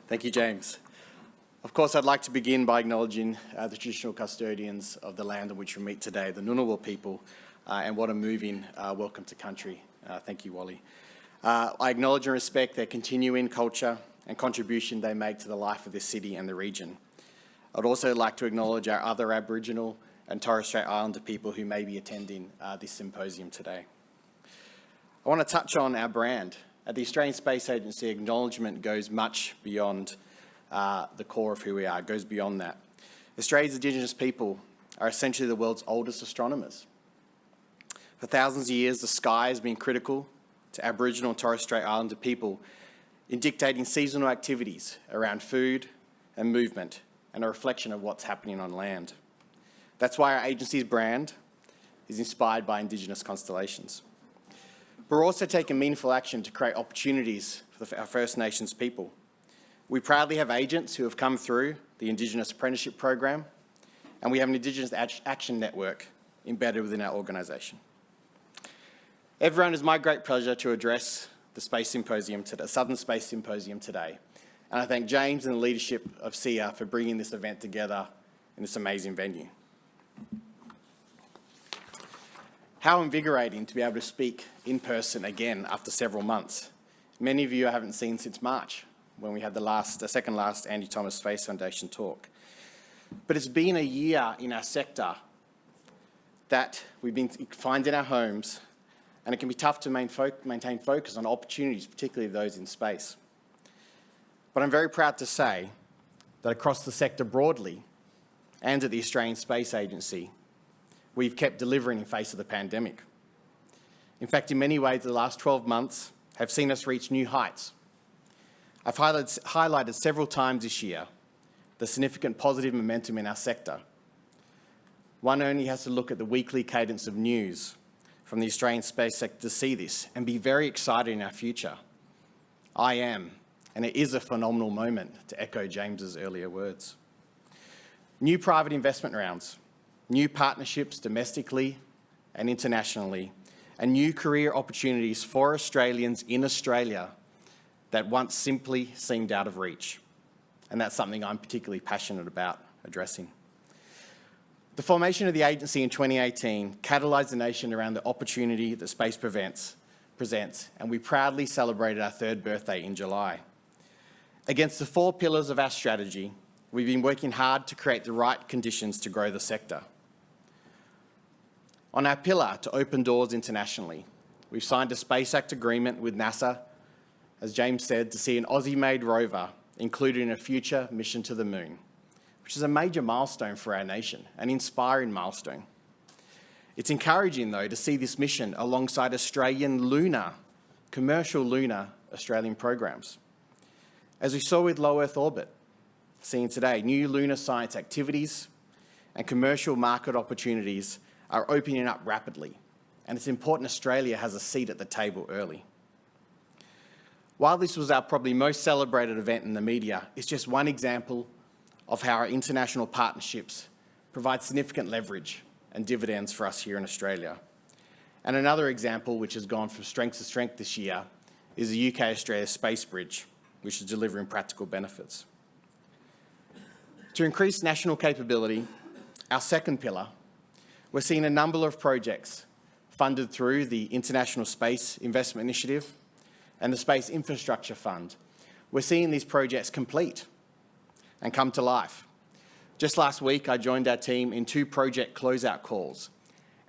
Thank you, James. Of course, I'd like to begin by acknowledging the traditional custodians of the land on which we meet today, the Ngunnawal people, and what a moving welcome to country. Thank you, Wally. I acknowledge and respect their continuing culture and contribution they make to the life of this city and the region. I'd also like to acknowledge our other Aboriginal and Torres Strait Islander people who may be attending this symposium today. I want to touch on our brand. At the Australian Space Agency, acknowledgement goes much beyond the core of who we are, it goes beyond that. Australia's Indigenous people are essentially the world's oldest astronomers. For thousands of years, the sky has been critical to Aboriginal and Torres Strait Islander people in dictating seasonal activities around food and movement, and a reflection of what's happening on land. That's why our agency's brand is inspired by Indigenous constellations. We're also taking meaningful action to create opportunities for our First Nations people. We proudly have agents who have come through the Indigenous Apprenticeship Program, and we have an Indigenous Action Network embedded within our organisation. Everyone, it's my great pleasure to address the Space Symposium today, Southern Space Symposium today. And I thank James and the leadership of SIAA for bringing this event together in this amazing venue. How invigorating to be able to speak in person again after several months. Many of you I haven't seen since March, when we had the second last Andy Thomas Space Foundation talk. But it's been a year in our sector that we've been confined in our homes, and it can be tough to maintain focus on opportunities, particularly those in space. But I'm very proud to say that across the sector broadly, and at the Australian Space Agency, we've kept delivering in face of the pandemic. In fact, in many ways, the last 12 months have seen us reach new heights. I've highlighted several times this year the significant positive momentum in our sector. One only has to look at the weekly cadence of news from the Australian space sector to see this and be very excited in our future. I am, and it is a phenomenal moment, to echo James's earlier words. New private investment rounds, new partnerships domestically and internationally, and new career opportunities for Australians in Australia that once simply seemed out of reach. And that's something I'm particularly passionate about addressing. The formation of the agency in 2018 catalysed the nation around the opportunity that space presents, and we proudly celebrated our third birthday in July. Against the 4 pillars of our strategy, we've been working hard to create the right conditions to grow the sector. On our pillar to open doors internationally, we've signed a Space Act agreement with NASA, as James said, to see an Aussie-made rover included in a future mission to the moon, which is a major milestone for our nation, an inspiring milestone. It's encouraging, though, to see this mission alongside commercial lunar Australian programs. As we saw with low Earth orbit, seen today, new lunar science activities and commercial market opportunities are opening up rapidly, and it's important Australia has a seat at the table early. While this was our probably most celebrated event in the media, it's just one example of how our international partnerships provide significant leverage and dividends for us here in Australia. And another example, which has gone from strength to strength this year, is the UK-Australia Space Bridge, which is delivering practical benefits. To increase national capability, our second pillar, we're seeing a number of projects funded through the International Space Investment Initiative and the Space Infrastructure Fund. We're seeing these projects complete and come to life. Just last week, I joined our team in 2 project closeout calls,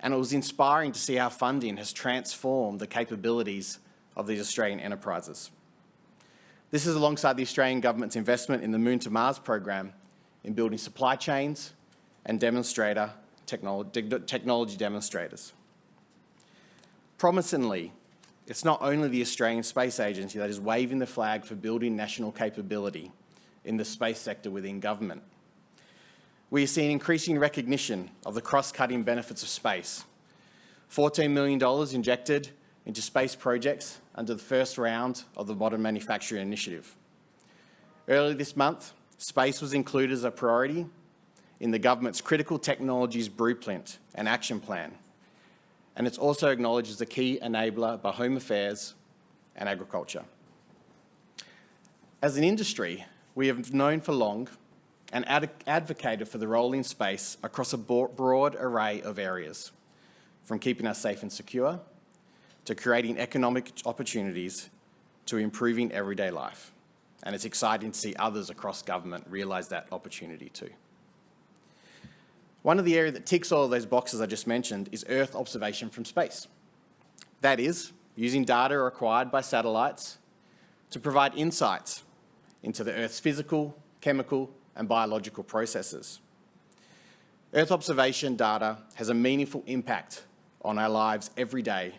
and it was inspiring to see how funding has transformed the capabilities of these Australian enterprises. This is alongside the Australian government's investment in the Moon to Mars program in building supply chains and technology demonstrators. Promisingly, it's not only the Australian Space Agency that is waving the flag for building national capability in the space sector within government. We are seeing increasing recognition of the cross-cutting benefits of space. $14 million injected into space projects under the first round of the Modern Manufacturing Initiative. Earlier this month, space was included as a priority in the government's Critical Technologies Blueprint and Action Plan, and it's also acknowledged as a key enabler by Home Affairs and Agriculture. As an industry, we have known for long and advocated for the role in space across a broad array of areas, from keeping us safe and secure, to creating economic opportunities, to improving everyday life. And it's exciting to see others across government realise that opportunity too. One of the areas that ticks all of those boxes I just mentioned is Earth observation from space. That is, using data acquired by satellites to provide insights into the Earth's physical, chemical, and biological processes. Earth observation data has a meaningful impact on our lives every day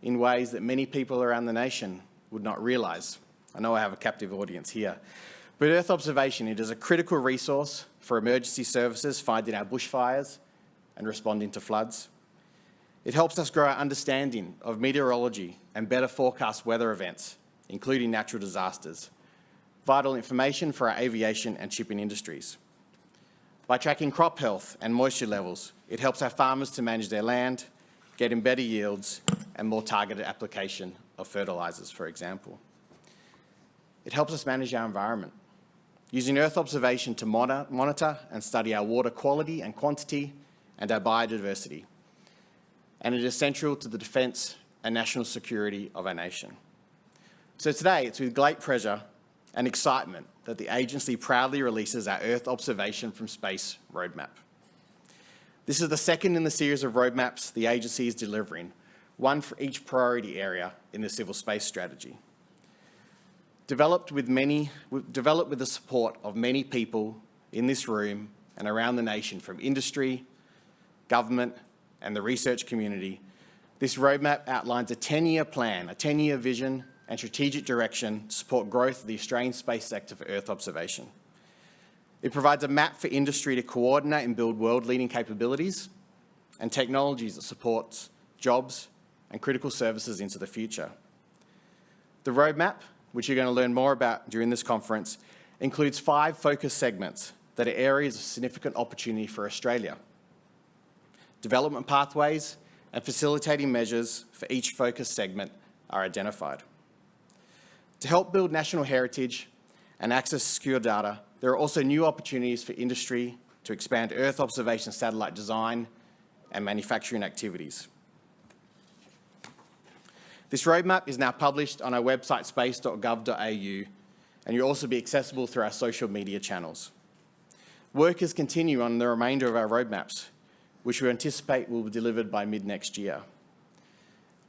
in ways that many people around the nation would not realise. I know I have a captive audience here. But Earth observation, it is a critical resource for emergency services finding our bushfires and responding to floods. It helps us grow our understanding of meteorology and better forecast weather events, including natural disasters. Vital information for our aviation and shipping industries. By tracking crop health and moisture levels, it helps our farmers to manage their land, getting better yields and more targeted application of fertilisers, for example. It helps us manage our environment, using Earth observation to monitor and study our water quality and quantity and our biodiversity. And it is central to the defence and national security of our nation. So today, it's with great pleasure and excitement that the agency proudly releases our Earth observation from space roadmap. This is the second in the series of roadmaps the agency is delivering, one for each priority area in the civil space strategy. Developed with the support of many people in this room and around the nation, from industry, government, and the research community, this roadmap outlines a 10-year plan, a 10-year vision and strategic direction to support growth of the Australian space sector for Earth observation. It provides a map for industry to coordinate and build world-leading capabilities and technologies that support jobs and critical services into the future. The roadmap, which you're going to learn more about during this conference, includes 5 focus segments that are areas of significant opportunity for Australia. Development pathways and facilitating measures for each focus segment are identified. To help build national heritage and access secure data, there are also new opportunities for industry to expand Earth observation satellite design and manufacturing activities. This roadmap is now published on our website space.gov.au, and you'll also be accessible through our social media channels. Work is continuing on the remainder of our roadmaps, which we anticipate will be delivered by mid-next year.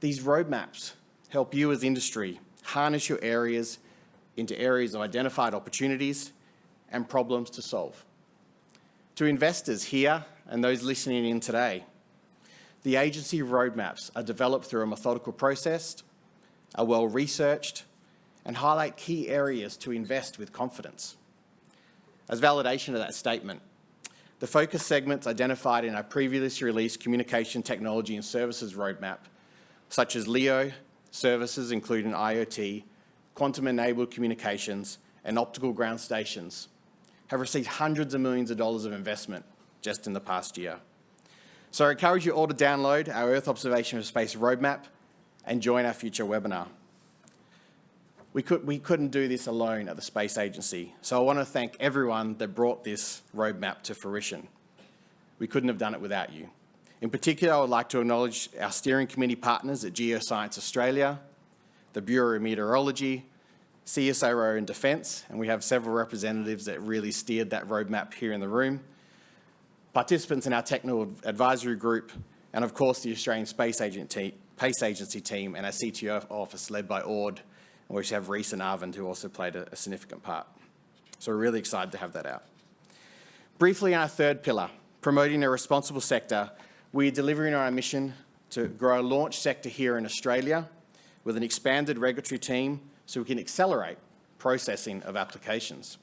These roadmaps help you as industry harness your areas into areas of identified opportunities and problems to solve. To investors here and those listening in today, the agency roadmaps are developed through a methodical process, are well-researched, and highlight key areas to invest with confidence. As validation of that statement, the focus segments identified in our previously released Communication Technology and Services roadmap, such as LEO, services including IoT, quantum-enabled communications, and optical ground stations, have received hundreds of millions of dollars of investment just in the past year. So I encourage you all to download our Earth Observation of Space roadmap and join our future webinar. We couldn't do this alone at the Space Agency, so I want to thank everyone that brought this roadmap to fruition. We couldn't have done it without you. In particular, I would like to acknowledge our steering committee partners at Geoscience Australia, the Bureau of Meteorology, CSIRO and Defence, and we have several representatives that really steered that roadmap here in the room, participants in our technical advisory group, and of course the Australian Space Agency team and our CTO office led by Ord, in which we have Reese and Arvind, who also played a significant part. So we're really excited to have that out. Briefly, on our third pillar, promoting a responsible sector, we are delivering on our mission to grow a launch sector here in Australia with an expanded regulatory team so we can accelerate processing of applications.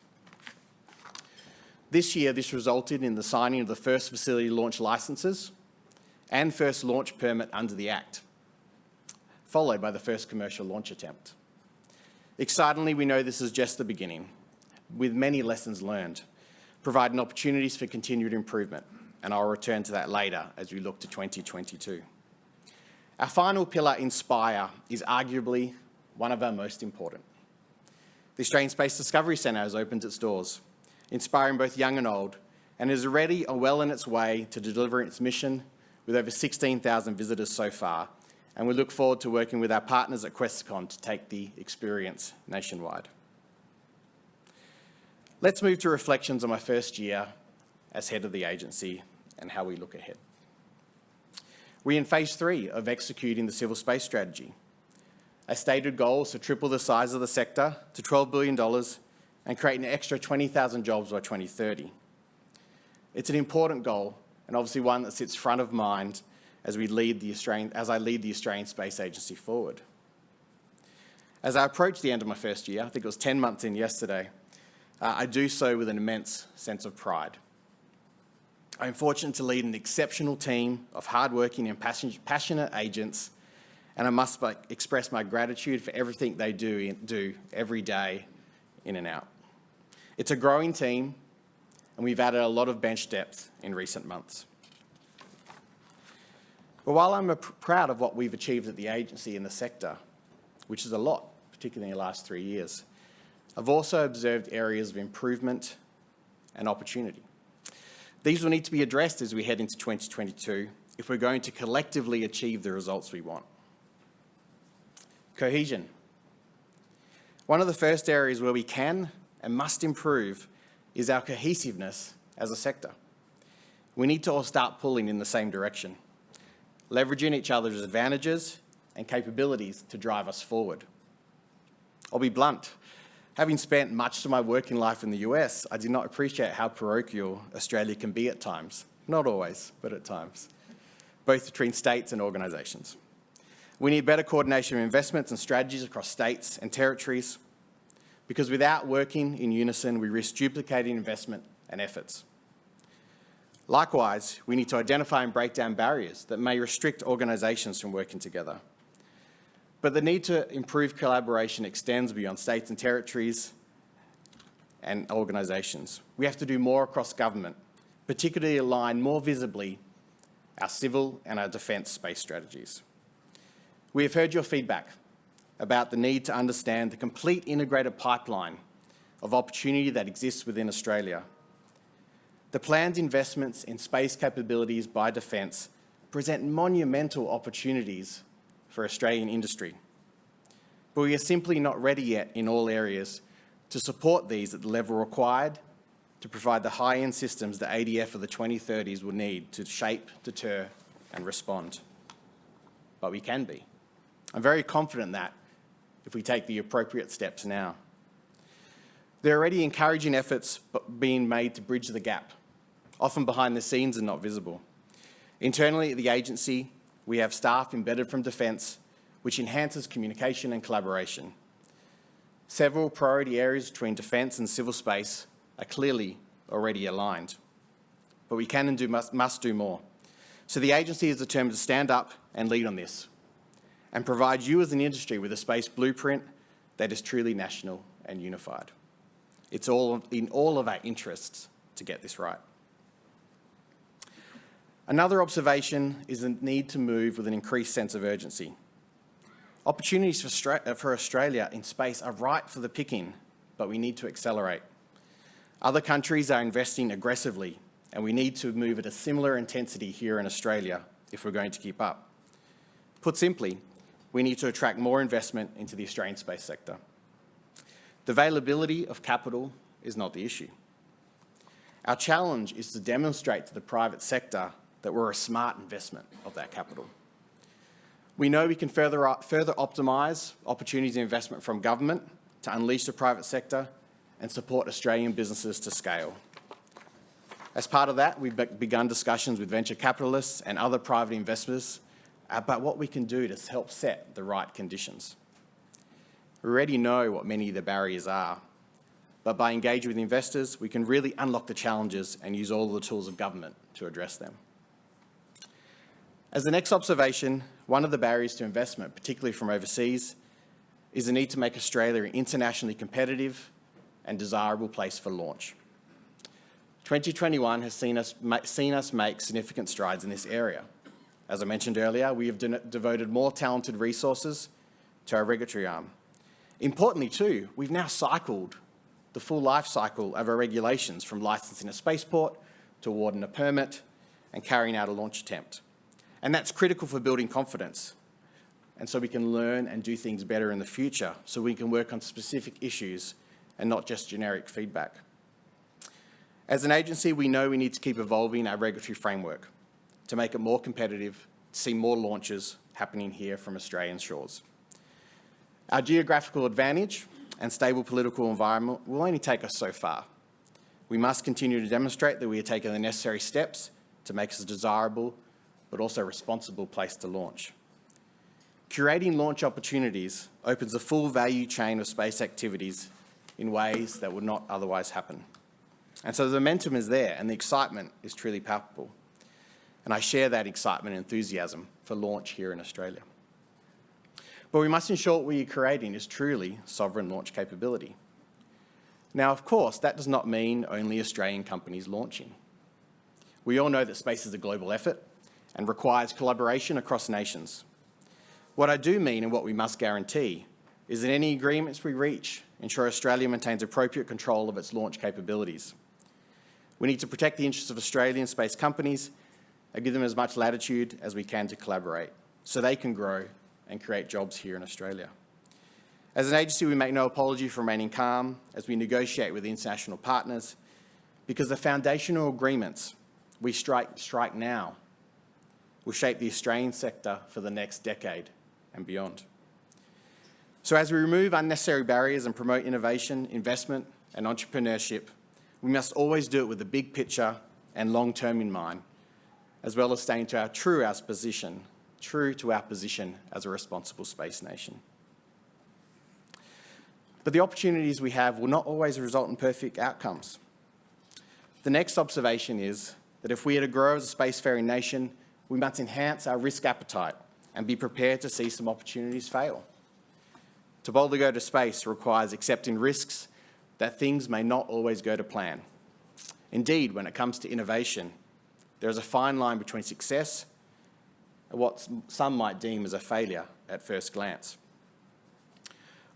This year, this resulted in the signing of the first facility launch licences and first launch permit under the Act, followed by the first commercial launch attempt. Excitingly, we know this is just the beginning, with many lessons learned, providing opportunities for continued improvement, and I'll return to that later as we look to 2022. Our final pillar, Inspire, is arguably one of our most important. The Australian Space Discovery Centre has opened its doors, inspiring both young and old, and is already well in its way to deliver its mission with over 16,000 visitors so far, and we look forward to working with our partners at Questacon to take the experience nationwide. Let's move to reflections on my first year as head of the agency and how we look ahead. We're in phase 3 of executing the civil space strategy. Our stated goal is to triple the size of the sector to $12 billion and create an extra 20,000 jobs by 2030. It's an important goal, and obviously one that sits front of mind as I lead the Australian Space Agency forward. As I approach the end of my first year, I think it was 10 months in yesterday, I do so with an immense sense of pride. I'm fortunate to lead an exceptional team of hardworking and passionate agents, and I must express my gratitude for everything they do every day in and out. It's a growing team, and we've added a lot of bench depth in recent months. But while I'm proud of what we've achieved at the agency in the sector, which is a lot, particularly in the last 3 years, I've also observed areas of improvement and opportunity. These will need to be addressed as we head into 2022 if we're going to collectively achieve the results we want. Cohesion. One of the first areas where we can and must improve is our cohesiveness as a sector. We need to all start pulling in the same direction, leveraging each other's advantages and capabilities to drive us forward. I'll be blunt. Having spent much of my working life in the US, I did not appreciate how parochial Australia can be at times. Not always, but at times, both between states and organisations. We need better coordination of investments and strategies across states and territories, because without working in unison, we risk duplicating investment and efforts. Likewise, we need to identify and break down barriers that may restrict organisations from working together. But the need to improve collaboration extends beyond states and territories and organisations. We have to do more across government, particularly align more visibly our civil and our defence space strategies. We have heard your feedback about the need to understand the complete integrated pipeline of opportunity that exists within Australia. The planned investments in space capabilities by defence present monumental opportunities for Australian industry. But we are simply not ready yet in all areas to support these at the level required to provide the high-end systems that ADF of the 2030s will need to shape, deter and respond. But we can be. I'm very confident that if we take the appropriate steps now. There are already encouraging efforts being made to bridge the gap, often behind the scenes and not visible. Internally at the agency, we have staff embedded from defence, which enhances communication and collaboration. Several priority areas between defence and civil space are clearly already aligned, but we can and must do more. So the agency is determined to stand up and lead on this and provide you as an industry with a space blueprint that is truly national and unified. It's all in all of our interests to get this right. Another observation is the need to move with an increased sense of urgency. Opportunities for Australia in space are ripe for the picking, but we need to accelerate. Other countries are investing aggressively, and we need to move at a similar intensity here in Australia if we're going to keep up. Put simply, we need to attract more investment into the Australian space sector. The availability of capital is not the issue. Our challenge is to demonstrate to the private sector that we're a smart investment of that capital. We know we can further optimise opportunities of investment from government to unleash the private sector and support Australian businesses to scale. As part of that, we've begun discussions with venture capitalists and other private investors about what we can do to help set the right conditions. We already know what many of the barriers are, but by engaging with investors, we can really unlock the challenges and use all the tools of government to address them. As the next observation, one of the barriers to investment, particularly from overseas, is the need to make Australia an internationally competitive and desirable place for launch. 2021 has seen us make significant strides in this area. As I mentioned earlier, we have devoted more talented resources to our regulatory arm. Importantly too, we've now cycled the full life cycle of our regulations from licensing a spaceport to awarding a permit and carrying out a launch attempt. And that's critical for building confidence. And so we can learn and do things better in the future, so we can work on specific issues and not just generic feedback. As an agency, we know we need to keep evolving our regulatory framework to make it more competitive, to see more launches happening here from Australian shores. Our geographical advantage and stable political environment will only take us so far. We must continue to demonstrate that we are taking the necessary steps to make us a desirable but also responsible place to launch. Curating launch opportunities opens the full value chain of space activities in ways that would not otherwise happen. And so the momentum is there and the excitement is truly palpable. And I share that excitement and enthusiasm for launch here in Australia. But we must ensure what we are creating is truly sovereign launch capability. Now, of course, that does not mean only Australian companies launching. We all know that space is a global effort and requires collaboration across nations. What I do mean and what we must guarantee is that any agreements we reach ensure Australia maintains appropriate control of its launch capabilities. We need to protect the interests of Australian space companies and give them as much latitude as we can to collaborate so they can grow and create jobs here in Australia. As an agency, we make no apology for remaining calm as we negotiate with international partners, because the foundational agreements we strike now will shape the Australian sector for the next decade and beyond. So as we remove unnecessary barriers and promote innovation, investment and entrepreneurship, we must always do it with the big picture and long-term in mind, as well as staying true to our position as a responsible space nation. But the opportunities we have will not always result in perfect outcomes. The next observation is that if we are to grow as a spacefaring nation, we must enhance our risk appetite and be prepared to see some opportunities fail. To boldly go to space requires accepting risks that things may not always go to plan. Indeed, when it comes to innovation, there is a fine line between success and what some might deem as a failure at first glance.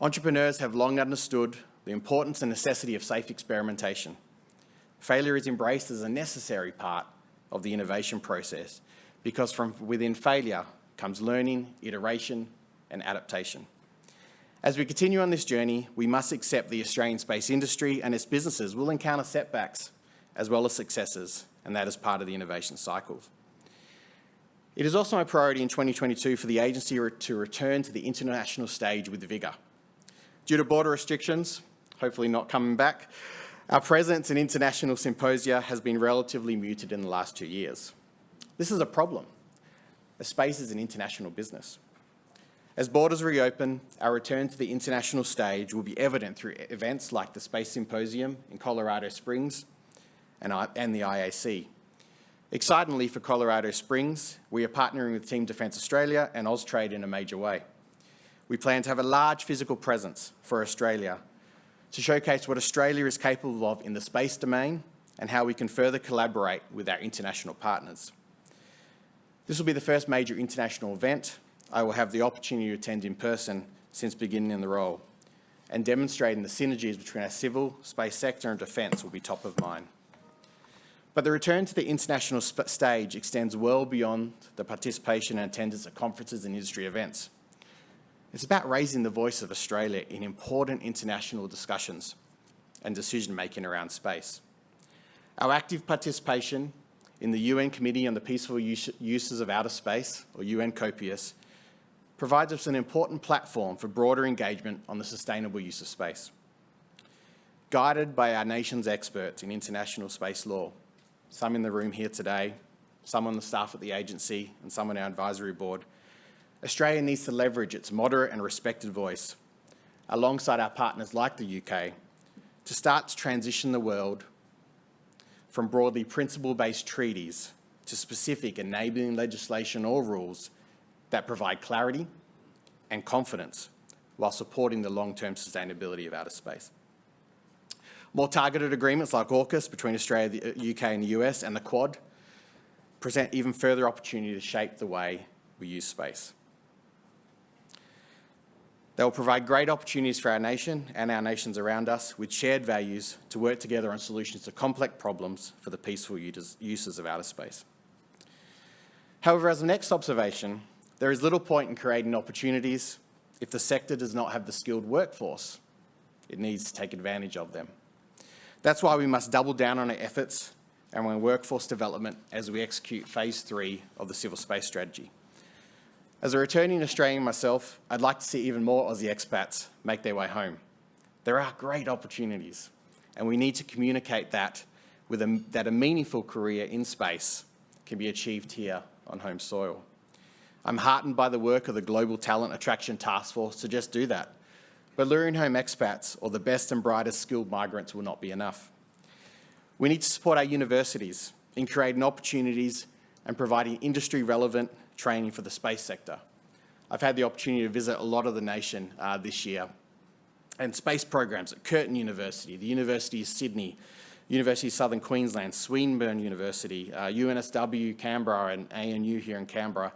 Entrepreneurs have long understood the importance and necessity of safe experimentation. Failure is embraced as a necessary part of the innovation process, because from within failure comes learning, iteration, and adaptation. As we continue on this journey, we must accept the Australian space industry and its businesses will encounter setbacks as well as successes, and that is part of the innovation cycle. It is also my priority in 2022 for the agency to return to the international stage with vigour. Due to border restrictions, hopefully not coming back, our presence in international symposia has been relatively muted in the last 2 years. This is a problem, as space is an international business. As borders reopen, our return to the international stage will be evident through events like the Space Symposium in Colorado Springs and the IAC. Excitingly for Colorado Springs, we are partnering with Team Defence Australia and Austrade in a major way. We plan to have a large physical presence for Australia to showcase what Australia is capable of in the space domain and how we can further collaborate with our international partners. This will be the first major international event I will have the opportunity to attend in person since beginning in the role, and demonstrating the synergies between our civil, space sector and defence will be top of mind. But the return to the international stage extends well beyond the participation and attendance at conferences and industry events. It's about raising the voice of Australia in important international discussions and decision-making around space. Our active participation in the UN Committee on the Peaceful Uses of Outer Space, or UN COPIUS, provides us an important platform for broader engagement on the sustainable use of space. Guided by our nation's experts in international space law, some in the room here today, some on the staff at the agency, and some on our advisory board, Australia needs to leverage its moderate and respected voice, alongside our partners like the UK, to start to transition the world from broadly principle-based treaties to specific enabling legislation or rules that provide clarity and confidence while supporting the long-term sustainability of outer space. More targeted agreements like AUKUS between Australia, the UK and the US and the Quad present even further opportunity to shape the way we use space. They will provide great opportunities for our nation and our nations around us with shared values to work together on solutions to complex problems for the peaceful uses of outer space. However, as the next observation, there is little point in creating opportunities if the sector does not have the skilled workforce it needs to take advantage of them. That's why we must double down on our efforts and on workforce development as we execute phase 3 of the civil space strategy. As a returning Australian myself, I'd like to see even more Aussie expats make their way home. There are great opportunities, and we need to communicate that that a meaningful career in space can be achieved here on home soil. I'm heartened by the work of the Global Talent Attraction Task Force to just do that. But luring home expats or the best and brightest skilled migrants will not be enough. We need to support our universities in creating opportunities and providing industry-relevant training for the space sector. I've had the opportunity to visit a lot of the nation this year, and space programs at Curtin University, the University of Sydney, University of Southern Queensland, Swinburne University, UNSW, Canberra, and ANU here in Canberra,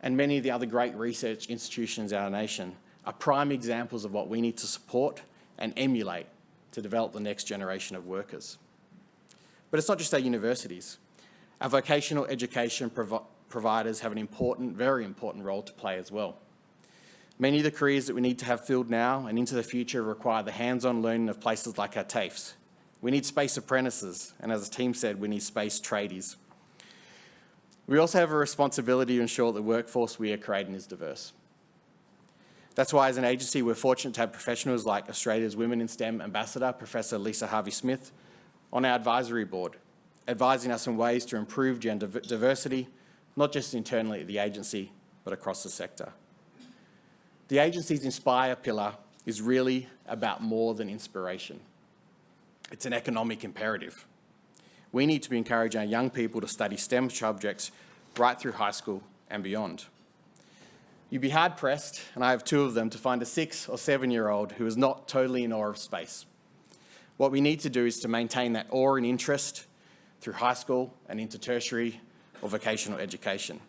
and many of the other great research institutions in our nation are prime examples of what we need to support and emulate to develop the next generation of workers. But it's not just our universities. Our vocational education providers have an important, very important role to play as well. Many of the careers that we need to have filled now and into the future require the hands-on learning of places like our TAFEs. We need space apprentices, and as the team said, we need space tradies. We also have a responsibility to ensure that the workforce we are creating is diverse. That's why as an agency we're fortunate to have professionals like Australia's Women in STEM Ambassador, Professor Lisa Harvey-Smith, on our advisory board, advising us on ways to improve gender diversity, not just internally at the agency, but across the sector. The agency's Inspire pillar is really about more than inspiration. It's an economic imperative. We need to be encouraging our young people to study STEM subjects right through high school and beyond. You'd be hard-pressed, and I have 2 of them, to find a 6 or 7-year-old who is not totally in awe of space. What we need to do is to maintain that awe and interest through high school and into tertiary or vocational education.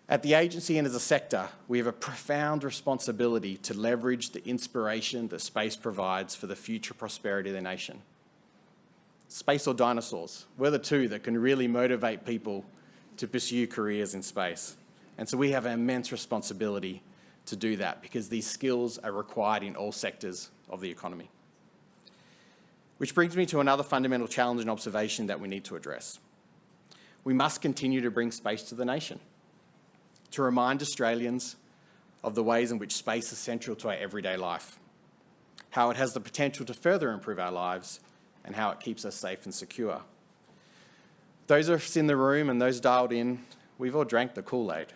At the agency and as a sector, we have a profound responsibility to leverage the inspiration that space provides for the future prosperity of the nation. Space or dinosaurs, we're the 2 that can really motivate people to pursue careers in space. And so we have an immense responsibility to do that because these skills are required in all sectors of the economy. Which brings me to another fundamental challenge and observation that we need to address. We must continue to bring space to the nation, to remind Australians of the ways in which space is central to our everyday life, how it has the potential to further improve our lives, and how it keeps us safe and secure. Those of us in the room and those dialed in, we've all drank the Kool-Aid.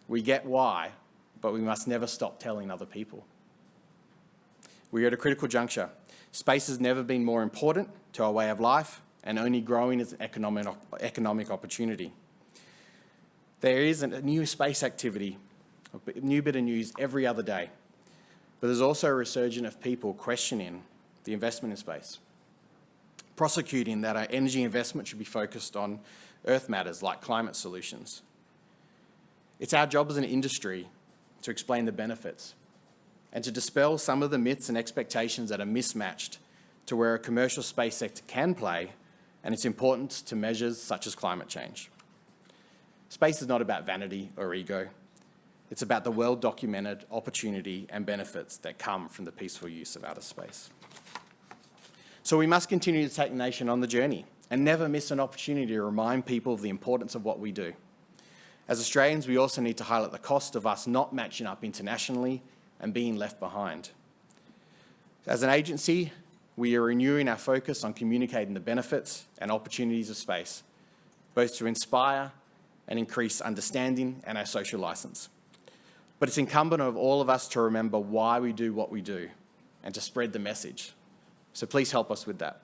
We get why, but we must never stop telling other people. We are at a critical juncture. Space has never been more important to our way of life and only growing as an economic opportunity. There is a new space activity, a new bit of news every other day, but there's also a resurgence of people questioning the investment in space, prosecuting that our energy investment should be focused on Earth matters like climate solutions. It's our job as an industry to explain the benefits and to dispel some of the myths and expectations that are mismatched to where a commercial space sector can play and its importance to measures such as climate change. Space is not about vanity or ego. It's about the well-documented opportunity and benefits that come from the peaceful use of outer space. So we must continue to take the nation on the journey and never miss an opportunity to remind people of the importance of what we do. As Australians, we also need to highlight the cost of us not matching up internationally and being left behind. As an agency, we are renewing our focus on communicating the benefits and opportunities of space, both to inspire and increase understanding and our social licence. But it's incumbent on all of us to remember why we do what we do and to spread the message. So please help us with that.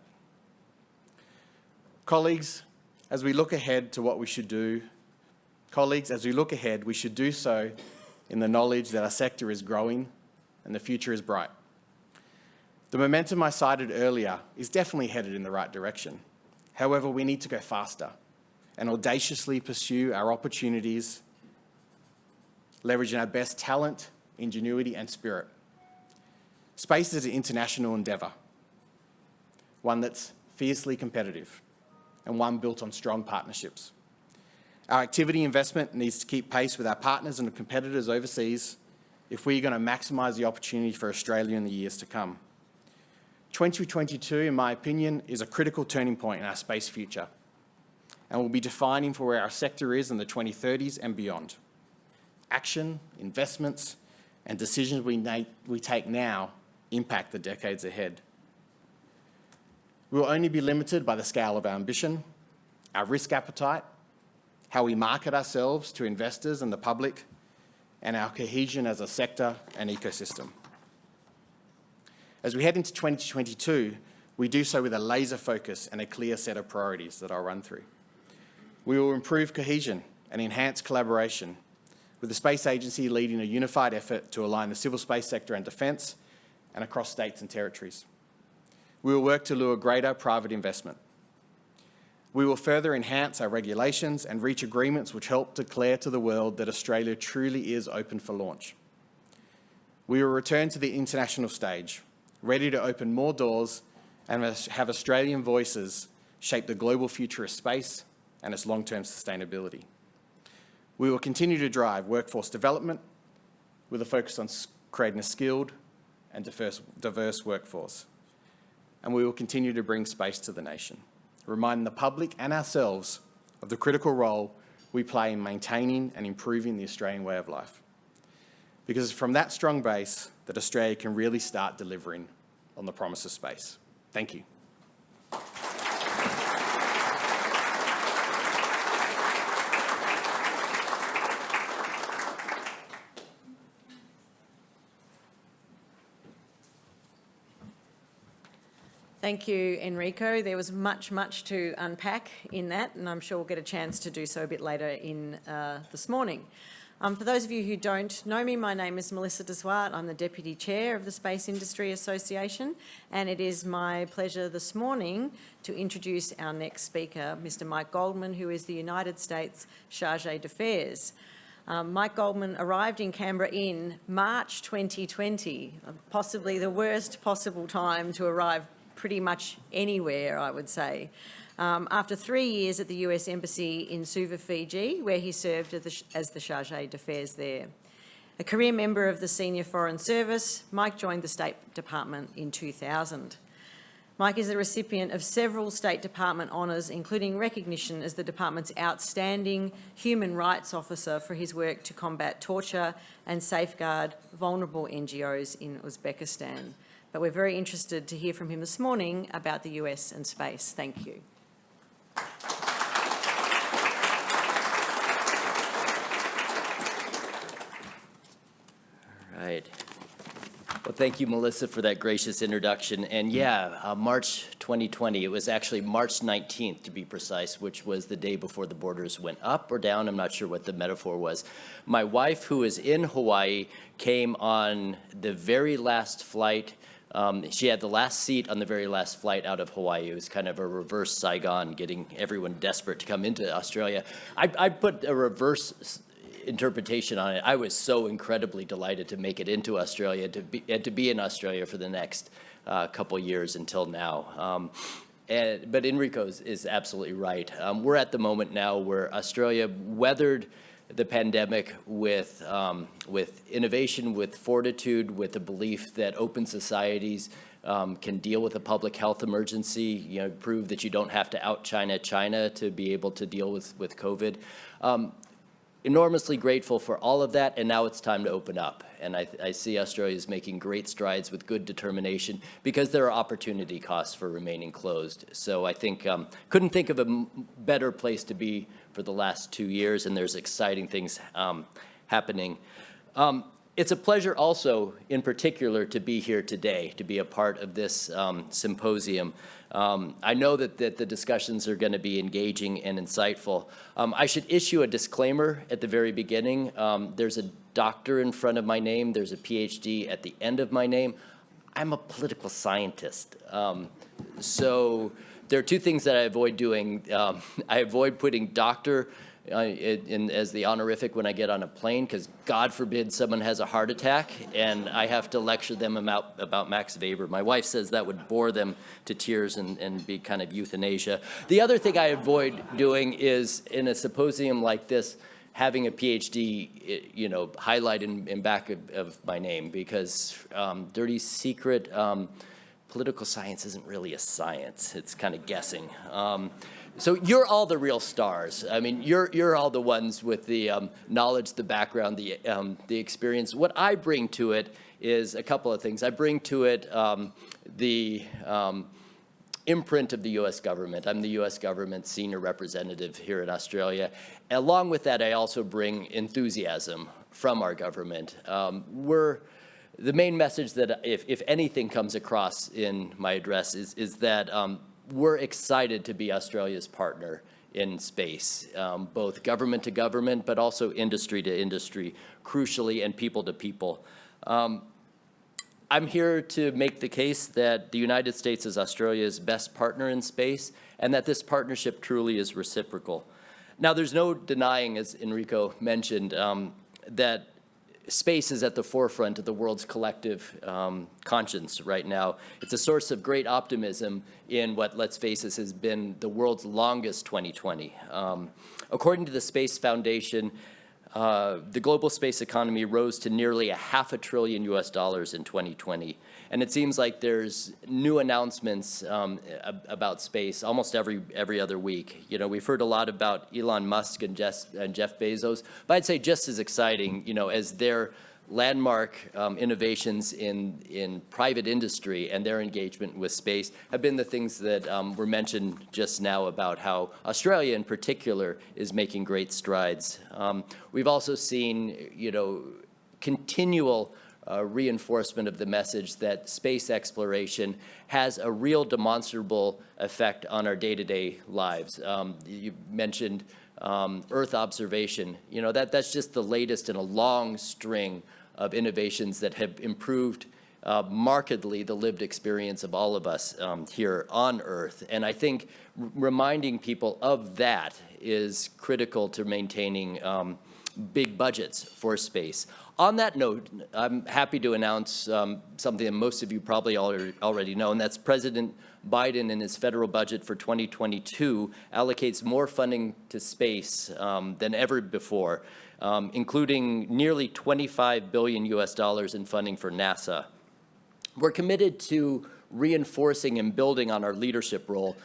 Colleagues, as we look ahead to what we should do, we should do so in the knowledge that our sector is growing and the future is bright. The momentum I cited earlier is definitely headed in the right direction. However, we need to go faster and audaciously pursue our opportunities, leveraging our best talent ingenuity, and spirit. Space is an international endeavour, one that's fiercely competitive and one built on strong partnerships. Our activity investment needs to keep pace with our partners and competitors overseas if we're going to maximise the opportunity for Australia in the years to come. 2022, in my opinion, is a critical turning point in our space future and will be defining for where our sector is in the 2030s and beyond. Action, investments, and decisions we take now impact the decades ahead. We will only be limited by the scale of our ambition, our risk appetite, how we market ourselves to investors and the public, and our cohesion as a sector and ecosystem. As we head into 2022, we do so with a laser focus and a clear set of priorities that I'll run through. We will improve cohesion and enhance collaboration, with the Space Agency leading a unified effort to align the civil space sector and defence and across states and territories. We will work to lure greater private investment. We will further enhance our regulations and reach agreements which help declare to the world that Australia truly is open for launch. We will return to the international stage, ready to open more doors and have Australian voices shape the global future of space and its long-term sustainability. We will continue to drive workforce development with a focus on creating a skilled and diverse workforce. And we will continue to bring space to the nation, reminding the public and ourselves of the critical role we play in maintaining and improving the Australian way of life. Because it's from that strong base that Australia can really start delivering on the promise of space. Thank you. Thank you, Enrico. There was much to unpack in that, and I'm sure we'll get a chance to do so a bit later in this morning. For those of you who don't know me, my name is Melissa Zwart. I'm the Deputy Chair of the Space Industry Association, and it is my pleasure this morning to introduce our next speaker, Mr. Mike Goldman, who is the United States Chargé d'Affaires. Mike Goldman arrived in Canberra in March 2020, possibly the worst possible time to arrive pretty much anywhere, I would say. After 3 years at the US Embassy in Suva, Fiji, where he served as the Chargé d'Affaires there. A career member of the Senior Foreign Service, Mike joined the State Department in 2000. Mike is the recipient of several State Department honours, including recognition as the department's outstanding human rights officer for his work to combat torture and safeguard vulnerable NGOs in Uzbekistan. But we're very interested to hear from him this morning about the US and space. Thank you. All right. Well, thank you, Melissa, for that gracious introduction. And yeah, March 2020, it was actually March 19th to be precise, which was the day before the borders went up or down. I'm not sure what the metaphor was. My wife, who is in Hawaii, came on the very last flight. She had the last seat on the very last flight out of Hawaii. It was kind of a reverse Saigon, getting everyone desperate to come into Australia. I put a reverse interpretation on it. I was so incredibly delighted to make it into Australia and to be in Australia for the next couple years until now. But Enrico is absolutely right. We're at the moment now where Australia weathered the pandemic with innovation, with fortitude, with the belief that open societies can deal with a public health emergency, prove that you don't have to out-China China to be able to deal with COVID. Enormously grateful for all of that, and now it's time to open up. And I see Australia is making great strides with good determination because there are opportunity costs for remaining closed. So I think, couldn't think of a better place to be for the last 2 years, and there's exciting things happening. It's a pleasure also, in particular, to be here today, to be a part of this symposium. I know that the discussions are going to be engaging and insightful. I should issue a disclaimer at the very beginning. There's a doctor in front of my name. There's a PhD at the end of my name. I'm a political scientist. So there are two things that I avoid doing. I avoid putting doctor as the honorific when I get on a plane, because God forbid someone has a heart attack and I have to lecture them about Max Weber. My wife says that would bore them to tears and be kind of euthanasia. The other thing I avoid doing is, in a symposium like this, having a PhD, highlighted in back of my name, because dirty secret political science isn't really a science. It's kind of guessing. So you're all the real stars. I mean, you're all the ones with the knowledge, the background, the experience. What I bring to it is a couple of things. I bring to it the imprint of the U.S. government. I'm the U.S. government senior representative here in Australia. Along with that, I also bring enthusiasm from our government. The main message that, if anything comes across in my address, is that we're excited to be Australia's partner in space, both government to government, but also industry to industry, crucially, and people to people. I'm here to make the case that the United States is Australia's best partner in space, and that this partnership truly is reciprocal. Now, there's no denying, as Enrico mentioned, that space is at the forefront of the world's collective conscience right now. It's a source of great optimism in what, let's face it, has been the world's longest 2020. According to the Space Foundation, the global space economy rose to nearly $500 billion in 2020. And it seems like there's new announcements about space almost every other week. We've heard a lot about Elon Musk and Jeff Bezos, but I'd say just as exciting, as their landmark innovations in private industry and their engagement with space have been the things that were mentioned just now about how Australia in particular is making great strides. We've also seen, continual reinforcement of the message that space exploration has a real demonstrable effect on our day-to-day lives. You mentioned Earth observation. That's just the latest in a long string of innovations that have improved markedly the lived experience of all of us here on Earth. And I think reminding people of that is critical to maintaining big budgets for space. On that note, I'm happy to announce something that most of you probably already know, and that's President Biden in his federal budget for 2022 allocates more funding to space than ever before, including nearly $25 billion in funding for NASA. We're committed to reinforcing and building on our leadership role,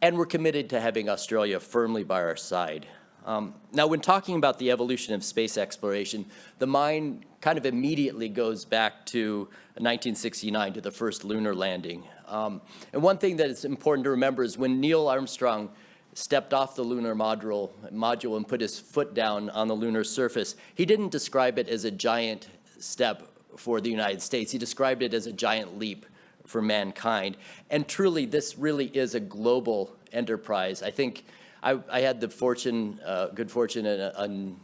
and we're committed to having Australia firmly by our side. Now, when talking about the evolution of space exploration, the mind kind of immediately goes back to 1969, to the first lunar landing. And one thing that is important to remember is when Neil Armstrong stepped off the lunar module and put his foot down on the lunar surface, he didn't describe it as a giant step for the United States. He described it as a giant leap for mankind. And truly, this really is a global enterprise. I think I had the good fortune in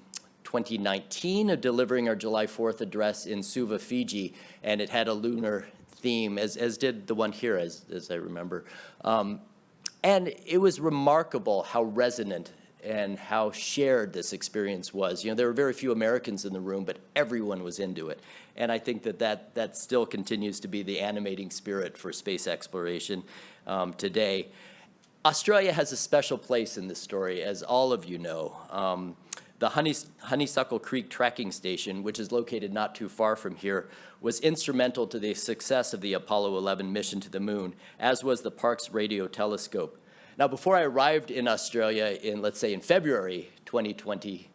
2019 of delivering our July 4th address in Suva, Fiji, and it had a lunar theme, as did the one here, as I remember. And it was remarkable how resonant and how shared this experience was. There were very few Americans in the room, but everyone was into it. And I think that still continues to be the animating spirit for space exploration today. Australia has a special place in this story, as all of you know. The Honeysuckle Creek Tracking Station, which is located not too far from here, was instrumental to the success of the Apollo 11 mission to the moon, as was the Parkes Radio Telescope. Now, before I arrived in Australia in February 2020,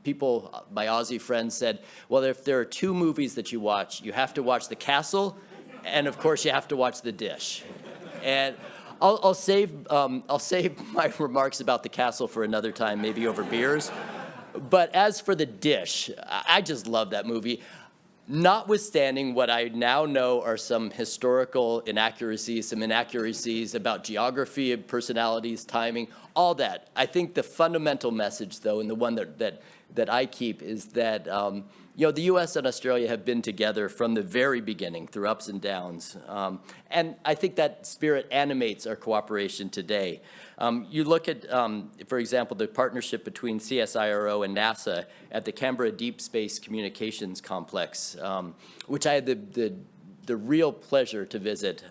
people, my Aussie friends, said, well, if there are two movies that you watch, you have to watch The Castle, and of course you have to watch The Dish. And I'll save my remarks about The Castle for another time, maybe over beers. But as for The Dish, I just love that movie. Notwithstanding what I now know are some historical inaccuracies, some inaccuracies about geography, personalities, timing, all that. I think the fundamental message, though, and the one that I keep is that You know, the U.S. and Australia have been together from the very beginning through ups and downs. And I think that spirit animates our cooperation today. You look at, for example, the partnership between CSIRO and NASA at the Canberra Deep Space Communications Complex, which I had the real pleasure to visit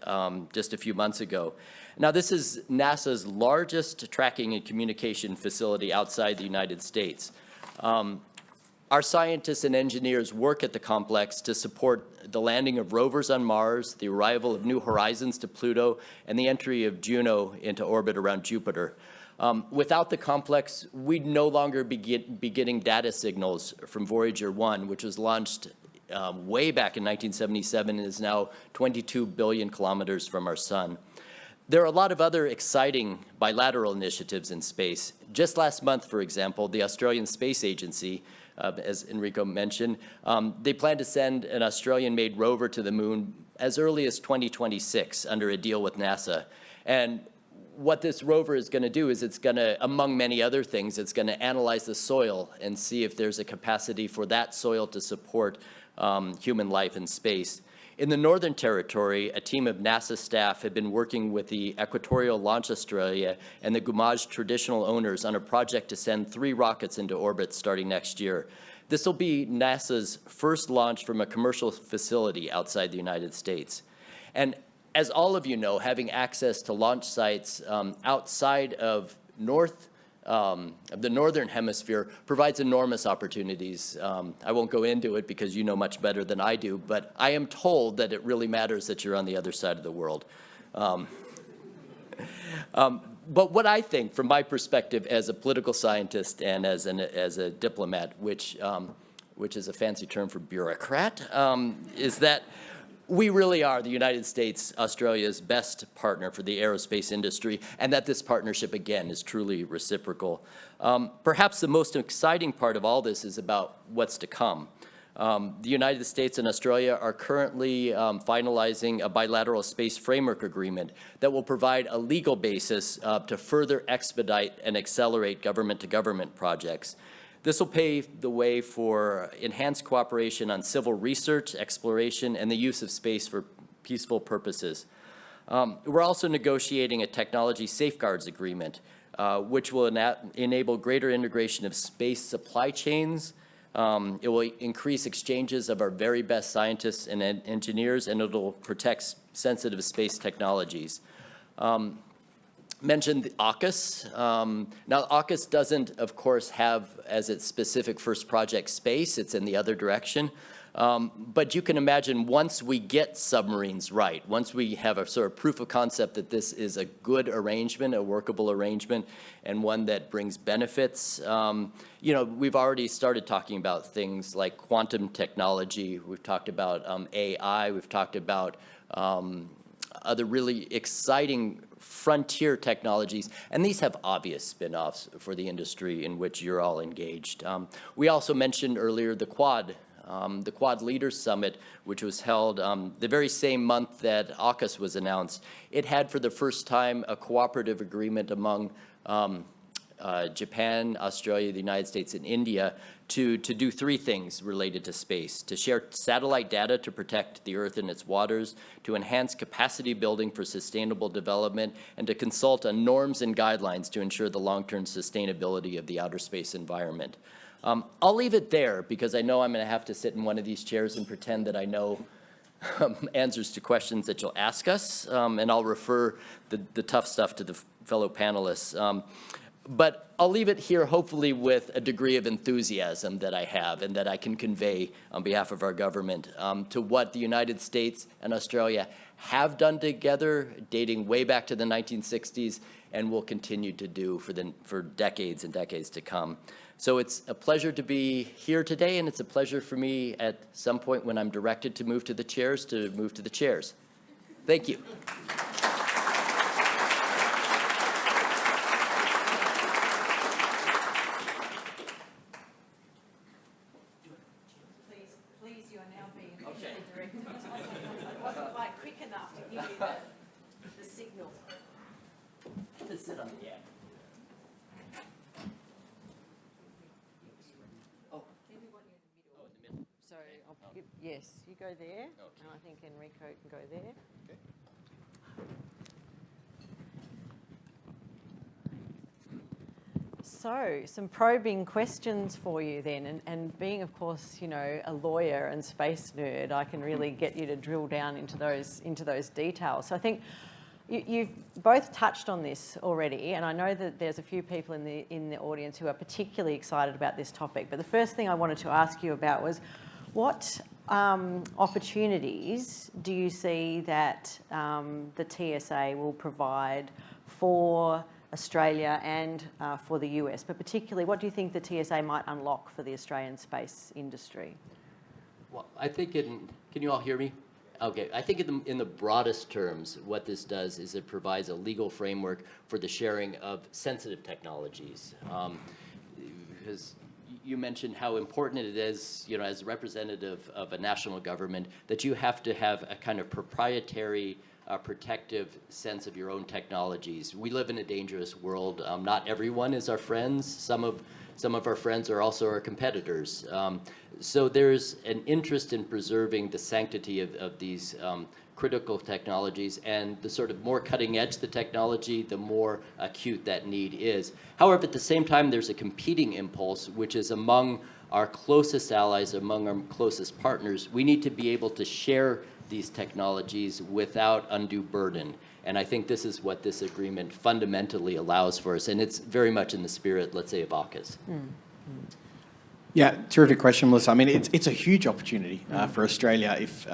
just a few months ago. Now, this is NASA's largest tracking and communication facility outside the United States. Our scientists and engineers work at the complex to support the landing of rovers on Mars, the arrival of New Horizons to Pluto, and the entry of Juno into orbit around Jupiter. Without the complex, we'd no longer be getting data signals from Voyager 1, which was launched way back in 1977 and is now 22 billion kilometers from our sun. There are a lot of other exciting bilateral initiatives in space. Just last month, for example, the Australian Space Agency, as Enrico mentioned, they plan to send an Australian-made rover to the moon as early as 2026 under a deal with NASA. And what this rover is going to do is it's going to, among many other things, it's going to analyze the soil and see if there's a capacity for that soil to support human life in space. In the Northern Territory, a team of NASA staff had been working with the Equatorial Launch Australia and the Guamaj traditional owners on a project to send 3 rockets into orbit starting next year. This will be NASA's first launch from a commercial facility outside the United States. And as all of you know, having access to launch sites outside of the Northern Hemisphere provides enormous opportunities. I won't go into it because you know much better than I do, but I am told that it really matters that you're on the other side of the world. But what I think, from my perspective as a political scientist and as a diplomat, which is a fancy term for bureaucrat, is that we really are the United States, Australia's best partner for the aerospace industry, and that this partnership, again, is truly reciprocal. Perhaps the most exciting part of all this is about what's to come. The United States and Australia are currently finalizing a bilateral space framework agreement that will provide a legal basis to further expedite and accelerate government-to-government projects. This will pave the way for enhanced cooperation on civil research, exploration, and the use of space for peaceful purposes. We're also negotiating a technology safeguards agreement, which will enable greater integration of space supply chains. It will increase exchanges of our very best scientists and engineers, and it'll protect sensitive space technologies. Mentioned the AUKUS. Now, AUKUS doesn't, of course, have as its specific first project space. It's in the other direction. But you can imagine once we get submarines right, once we have a sort of proof of concept that this is a good arrangement, a workable arrangement, and one that brings benefits, you know, we've already started talking about things like quantum technology. We've talked about AI. We've talked about other really exciting frontier technologies, and these have obvious spin-offs for the industry in which you're all engaged. We also mentioned earlier the Quad Leaders Summit, which was held the very same month that AUKUS was announced. It had for the first time a cooperative agreement among Japan, Australia, the United States, and India to do 3 things related to space: to share satellite data to protect the Earth and its waters, to enhance capacity building for sustainable development, and to consult on norms and guidelines to ensure the long-term sustainability of the outer space environment. I'll leave it there because I know I'm going to have to sit in one of these chairs and pretend that I know answers to questions that you'll ask us, and I'll refer the tough stuff to the fellow panelists. But I'll leave it here, hopefully, with a degree of enthusiasm that I have and that I can convey on behalf of our government to what the United States and Australia have done together, dating way back to the 1960s, and will continue to do for decades and decades to come. So it's a pleasure to be here today, and it's a pleasure for me at some point when I'm directed to move to the chairs to move to the chairs. Thank you. Please, you are now being officially directed. I wasn't quite quick enough to give you the signal. Let's sit on the gap. Yes, you go there, and I think Enrico can go there. Okay. So, some probing questions for you then, and being, of course, you know, a lawyer and space nerd, I can really get you to drill down into those details. So I think you've both touched on this already, and I know that there's a few people in the audience who are particularly excited about this topic. But the first thing I wanted to ask you about was, what opportunities do you see that the TSA will provide for Australia and for the US, but particularly what do you think the TSA might unlock for the Australian space industry? Well, I think can you all hear me? Okay, I think in the broadest terms, what this does is it provides a legal framework for the sharing of sensitive technologies. Because you mentioned how important it is, you know, as a representative of a national government, that you have to have a kind of proprietary protective sense of your own technologies. We live in a dangerous world. Not everyone is our friends. Some of our friends are also our competitors. So there's an interest in preserving the sanctity of these critical technologies, and the sort of more cutting edge the technology, the more acute that need is. However, at the same time, there's a competing impulse, which is among our closest allies, among our closest partners. We need to be able to share these technologies without undue burden. And I think this is what this agreement fundamentally allows for us. And it's very much in the spirit, let's say, of AUKUS. Yeah, terrific question, Melissa. I mean, it's a huge opportunity for Australia. If,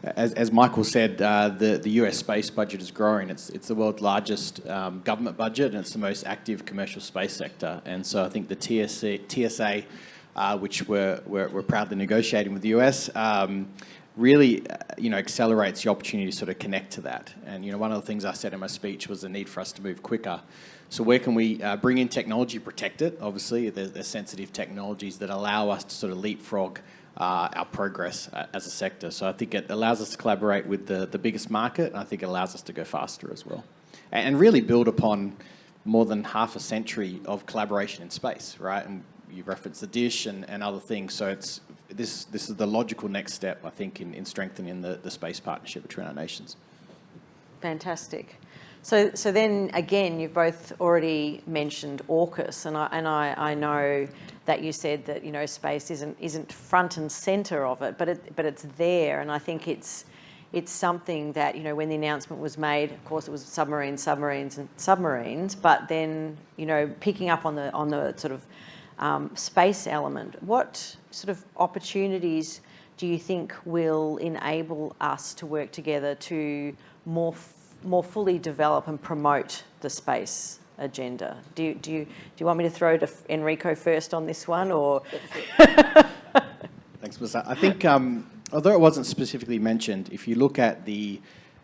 as Michael said, the US space budget is growing. It's the world's largest government budget, and it's the most active commercial space sector. And so I think the TSA, which we're proudly negotiating with the US, really, accelerates the opportunity to sort of connect to that. And, one of the things I said in my speech was the need for us to move quicker. So where can we bring in technology, protect it? Obviously, there's sensitive technologies that allow us to sort of leapfrog our progress as a sector. So I think it allows us to collaborate with the biggest market, and I think it allows us to go faster as well. And really build upon more than half a century of collaboration in space, right? And you referenced the dish and other things. So this is the logical next step, I think, in strengthening the space partnership between our nations. Fantastic. So then again, you've both already mentioned AUKUS, and I know that you said that space isn't front and centre of it, but it's there, and I think it's something that when the announcement was made, of course it was submarines, but then picking up on the sort of space element. What sort of opportunities do you think will enable us to work together to more fully develop and promote the space agenda? Do you want me to throw to Enrico first on this one, or? Thanks, Melissa. I think, although it wasn't specifically mentioned, if you look at the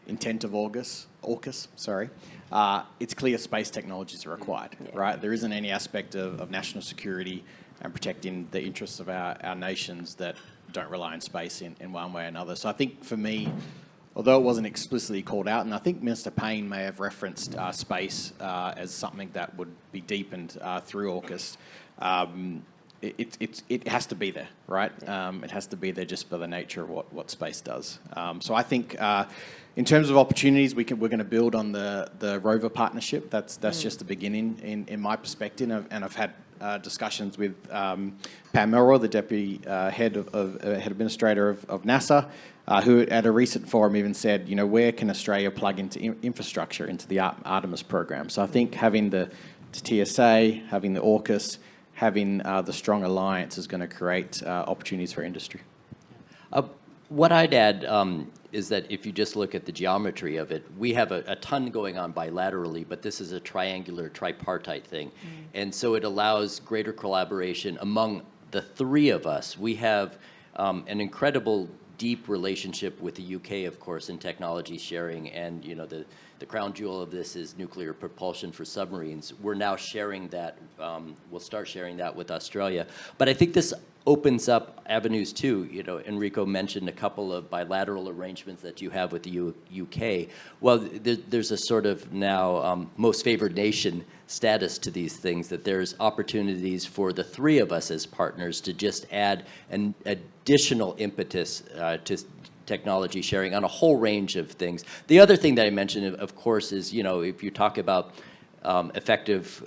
intent of AUKUS, it's clear space technologies are required, right? There isn't any aspect of national security and protecting the interests of our nations that don't rely on space in one way or another. So I think for me, although it wasn't explicitly called out, and I think Minister Payne may have referenced space as something that would be deepened through AUKUS, it has to be there, right? It has to be there just by the nature of what space does. So I think in terms of opportunities, we're going to build on the rover partnership. That's just the beginning in my perspective, and I've had discussions with Pam Melroy, the Deputy Head Administrator of NASA, who at a recent forum even said, where can Australia plug into infrastructure, into the Artemis program? So I think having the TSA, having the AUKUS, having the strong alliance is going to create opportunities for industry. What I'd add is that if you just look at the geometry of it, we have a ton going on bilaterally, but this is a triangular, tripartite thing. And so it allows greater collaboration among the three of us. We have an incredible deep relationship with the UK, of course, in technology sharing, and the crown jewel of this is nuclear propulsion for submarines. We're now sharing that, we'll start sharing that with Australia. But I think this opens up avenues too. You know, Enrico mentioned a couple of bilateral arrangements that you have with the UK. Well, there's a sort of now most favored nation status to these things, that there's opportunities for the three of us as partners to just add an additional impetus to technology sharing on a whole range of things. The other thing that I mentioned, of course, is, you know, if you talk about effective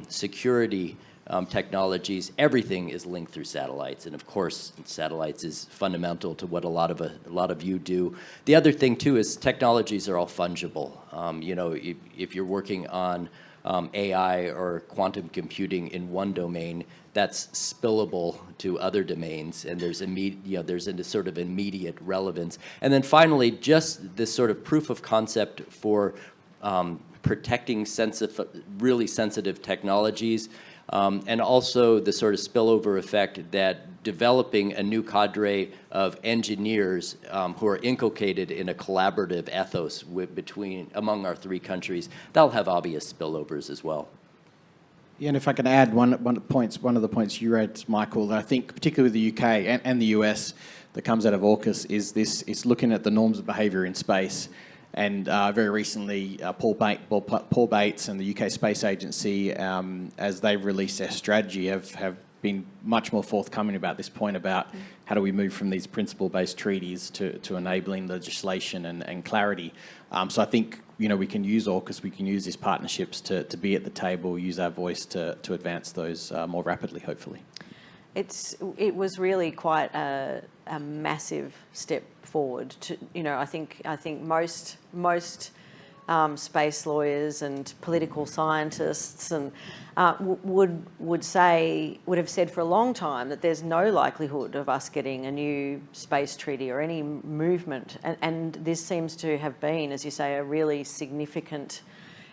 security technologies, everything is linked through satellites, and of course, satellites is fundamental to what a lot of you do. The other thing too is technologies are all fungible. You know, if you're working on AI or quantum computing in one domain, that's spillable to other domains, and there's there's a sort of immediate relevance. And then finally, just this sort of proof of concept for protecting really sensitive technologies. And also the sort of spillover effect that developing a new cadre of engineers who are inculcated in a collaborative ethos among our three countries, that'll have obvious spillovers as well. Yeah, and if I can add one of the points you raised, Michael, that I think particularly with the UK and the US that comes out of AUKUS is looking at the norms of behaviour in space. And very recently, Paul Bates and the UK Space Agency, as they've released their strategy, have been much more forthcoming about this point about how do we move from these principle-based treaties to enabling legislation and clarity. So I think, you know, we can use AUKUS, we can use these partnerships to be at the table, use our voice to advance those more rapidly, hopefully. It was really quite a massive step forward. To, you know, I think most space lawyers and political scientists and would have said for a long time that there's no likelihood of us getting a new space treaty or any movement, and this seems to have been, as you say, a really significant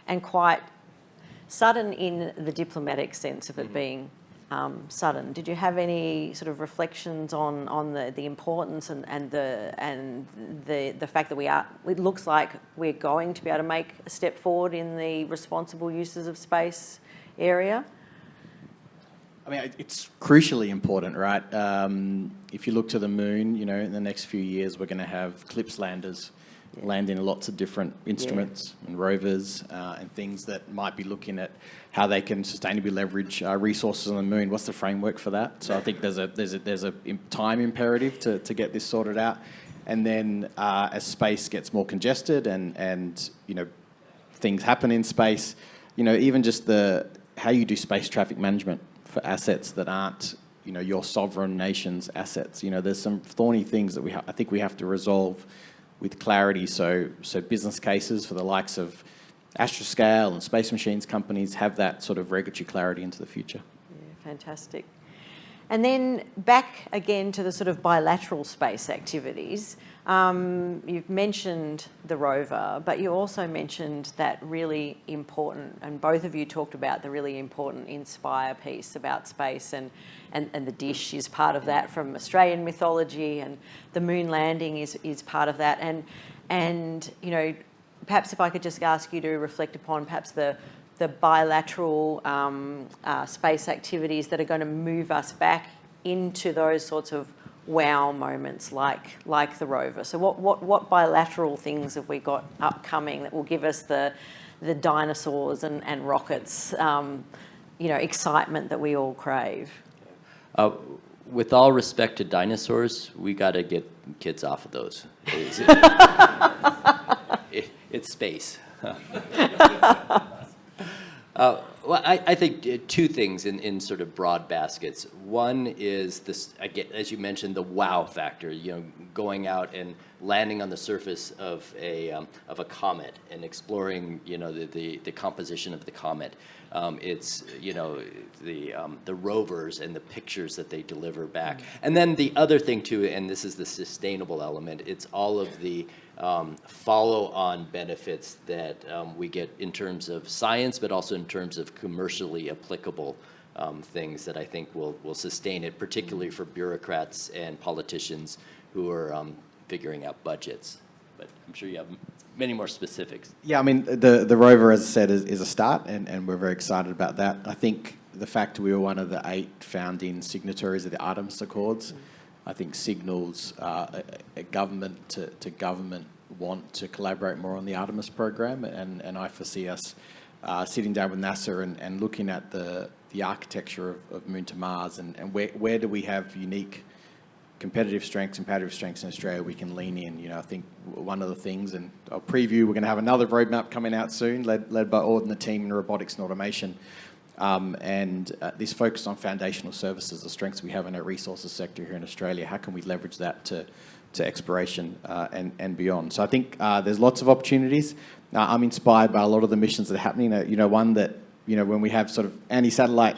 and quite sudden in the diplomatic sense of it being sudden. Did you have any sort of reflections on the importance and the fact that it looks like we're going to be able to make a step forward in the responsible uses of space area? I mean, it's crucially important, right? If you look to the moon, you know, in the next few years, we're going to have CLPS landers landing lots of different instruments and rovers and things that might be looking at how they can sustainably leverage resources on the moon. What's the framework for that? So I think there's a time imperative to get this sorted out. And then as space gets more congested and you know, things happen in space, you know, even just how you do space traffic management for assets that aren't, you know, your sovereign nation's assets. You know, there's some thorny things that I think we have to resolve with clarity, so business cases for the likes of Astroscale and Space Machines companies have that sort of regulatory clarity into the future. Yeah, fantastic. And then back again to the sort of bilateral space activities. You've mentioned the rover, but you also mentioned that really important, and both of you talked about the really important Inspire piece about space, and the dish is part of that from Australian mythology, and the moon landing is part of that. And you know, perhaps if I could just ask you to reflect upon perhaps the bilateral space activities that are going to move us back into those sorts of wow moments like the rover. So what bilateral things have we got upcoming that will give us the dinosaurs and rockets, you know, excitement that we all crave? With all respect to dinosaurs, we got to get kids off of those. It's space. Well, I think two things in sort of broad baskets. One is this, again, as you mentioned, the wow factor. You know, going out and landing on the surface of a comet and exploring, you know, the composition of the comet. It's, you know, the rovers and the pictures that they deliver back. And then the other thing too, and this is the sustainable element. It's all of the follow-on benefits that we get in terms of science, but also in terms of commercially applicable things that I think will sustain it, particularly for bureaucrats and politicians who are figuring out budgets. But I'm sure you have many more specifics. Yeah, I mean, the rover, as I said, is a start, and we're very excited about that. I think the fact we were one of the 8 founding signatories of the Artemis Accords, I think signals a government to government want to collaborate more on the Artemis program, and I foresee us sitting down with NASA and looking at the architecture of Moon to Mars, and where do we have unique competitive strengths and competitive strengths in Australia we can lean in. You know, I think one of the things, and I'll preview, we're going to have another roadmap coming out soon, led by Ord and the team in robotics and automation. This focus on foundational services, the strengths we have in our resources sector here in Australia, how can we leverage that to exploration and beyond? So I think there's lots of opportunities. I'm inspired by a lot of the missions that are happening. You know, one that, you know, when we have sort of anti-satellite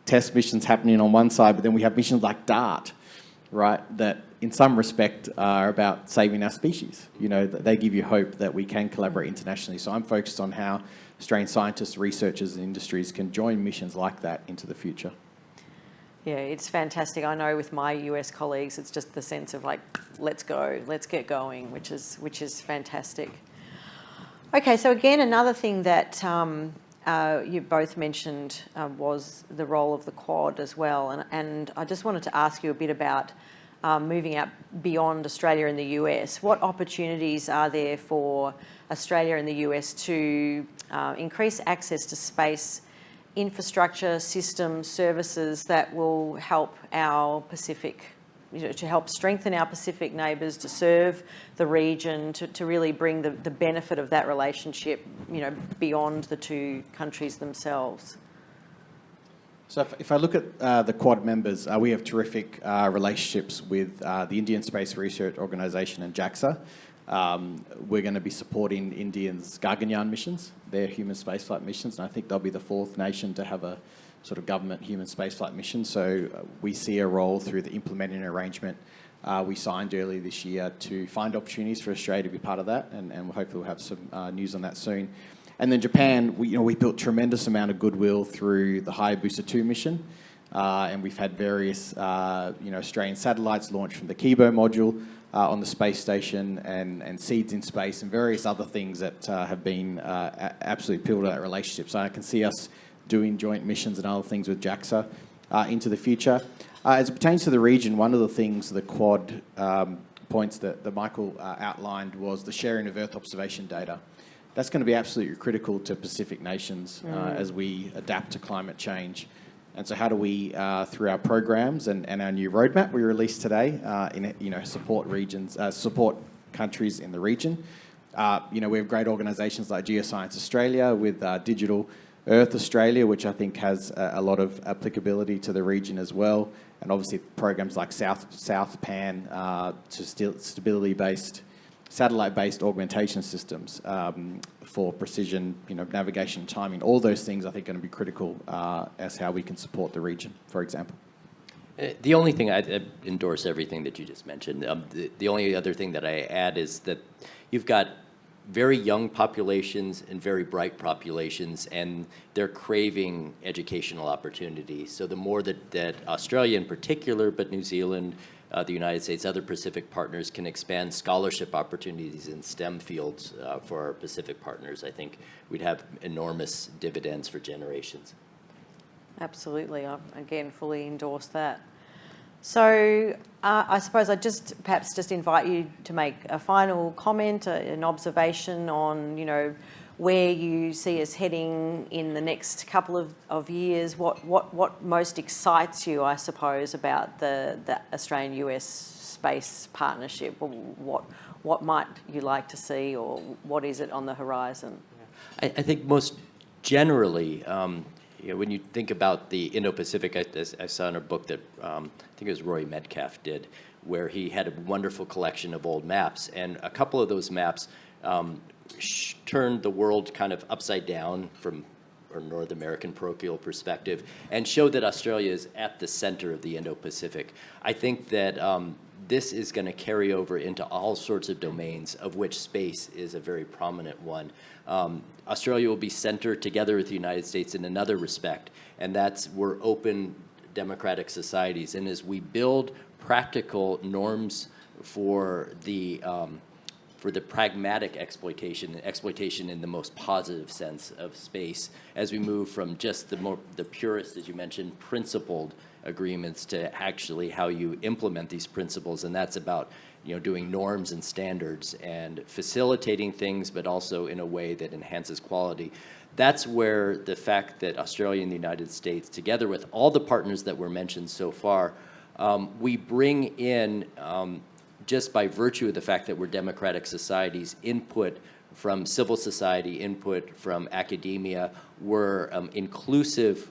test missions happening on one side, but then we have missions like DART, right, that in some respect are about saving our species. You know, they give you hope that we can collaborate internationally. So I'm focused on how Australian scientists, researchers and industries can join missions like that into the future. Yeah, it's fantastic. I know with my US colleagues, it's just the sense of like, let's go, let's get going, which is fantastic. Okay, so again, another thing that you both mentioned was the role of the Quad as well, and I just wanted to ask you a bit about moving out beyond Australia and the US. What opportunities are there for Australia and the US to increase access to space infrastructure, systems, services that will help our Pacific, you know, to help strengthen our Pacific neighbours, to serve the region, to really bring the benefit of that relationship, you know, beyond the two countries themselves? So if I look at the Quad members, we have terrific relationships with the Indian Space Research Organisation and JAXA. We're going to be supporting India's Gaganyaan missions, their human spaceflight missions, and I think they'll be the 4th nation to have a sort of government human spaceflight mission. So we see a role through the implementing arrangement we signed earlier this year to find opportunities for Australia to be part of that, and hopefully we'll have some news on that soon. And then Japan, we built tremendous amount of goodwill through the Hayabusa 2 mission, and we've had various Australian satellites launched from the Kibo module on the space station, and seeds in space, and various other things that have been absolutely pivotal to that relationship. So I can see us doing joint missions and other things with JAXA into the future. As it pertains to the region, one of the things, the Quad points that Michael outlined was the sharing of Earth observation data. That's going to be absolutely critical to Pacific nations as we adapt to climate change. And so how do we, through our programs and our new roadmap we released today, support countries in the region? We have great organisations like Geoscience Australia with Digital Earth Australia, which I think has a lot of applicability to the region as well. And obviously programs like South Pan to stability-based, satellite-based augmentation systems for precision, navigation and timing. All those things I think are going to be critical as how we can support the region, for example. The only thing, I endorse everything that you just mentioned. The only other thing that I add is that you've got very young populations and very bright populations, and they're craving educational opportunities. So the more that Australia in particular, but New Zealand, the United States, other Pacific partners can expand scholarship opportunities in STEM fields for our Pacific partners, I think we'd have enormous dividends for generations. Absolutely. I, again, fully endorse that. So I suppose I'd perhaps just invite you to make a final comment, an observation on, where you see us heading in the next couple of years. What most excites you, I suppose, about the Australian-US space partnership? What might you like to see, or what is it on the horizon? I think most generally, when you think about the Indo-Pacific, I saw in a book that I think it was Roy Metcalf did, where he had a wonderful collection of old maps, and a couple of those maps turned the world kind of upside down from a North American parochial perspective, and showed that Australia is at the center of the Indo-Pacific. I think that this is going to carry over into all sorts of domains, of which space is a very prominent one. Australia will be centered together with the United States in another respect, and that's we're open democratic societies. And as we build practical norms for the for the pragmatic exploitation in the most positive sense of space, as we move from just the purest, as you mentioned, principled agreements to actually how you implement these principles, and that's about doing norms and standards and facilitating things, but also in a way that enhances quality. That's where the fact that Australia and the United States, together with all the partners that were mentioned so far, we bring in, just by virtue of the fact that we're democratic societies, input from civil society, input from academia, we're inclusive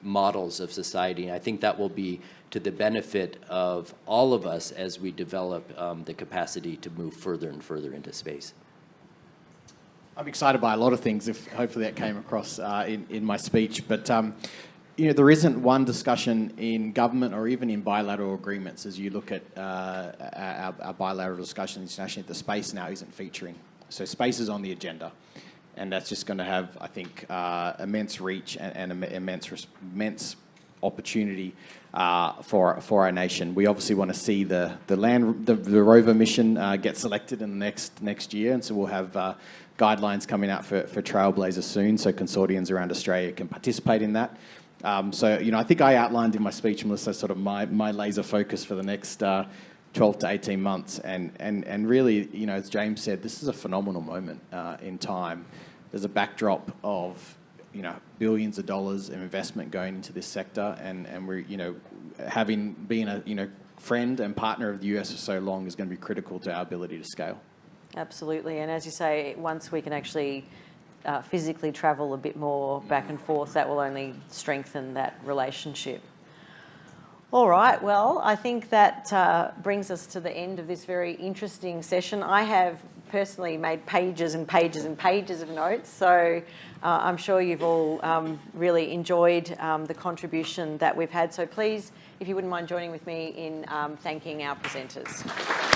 models of society. And I think that will be to the benefit of all of us as we develop the capacity to move further and further into space. I'm excited by a lot of things, if hopefully that came across in my speech. But there isn't one discussion in government or even in bilateral agreements as you look at our bilateral discussions internationally that space now isn't featuring. So space is on the agenda. And that's just going to have, I think, immense reach and immense opportunity for our nation. We obviously want to see the rover mission get selected in the next year, and so we'll have guidelines coming out for Trailblazer soon, so consortiums around Australia can participate in that. So I think I outlined in my speech, Melissa, sort of my laser focus for the next 12 to 18 months, and really, as James said, this is a phenomenal moment in time. There's a backdrop of billions of dollars of investment going into this sector, and we're having been a friend and partner of the US for so long is going to be critical to our ability to scale. Absolutely, and as you say, once we can actually physically travel a bit more back and forth, that will only strengthen that relationship. All right, well, I think that brings us to the end of this very interesting session. I have personally made pages and pages and pages of notes, so I'm sure you've all really enjoyed the contribution that we've had. So please, if you wouldn't mind joining with me in thanking our presenters.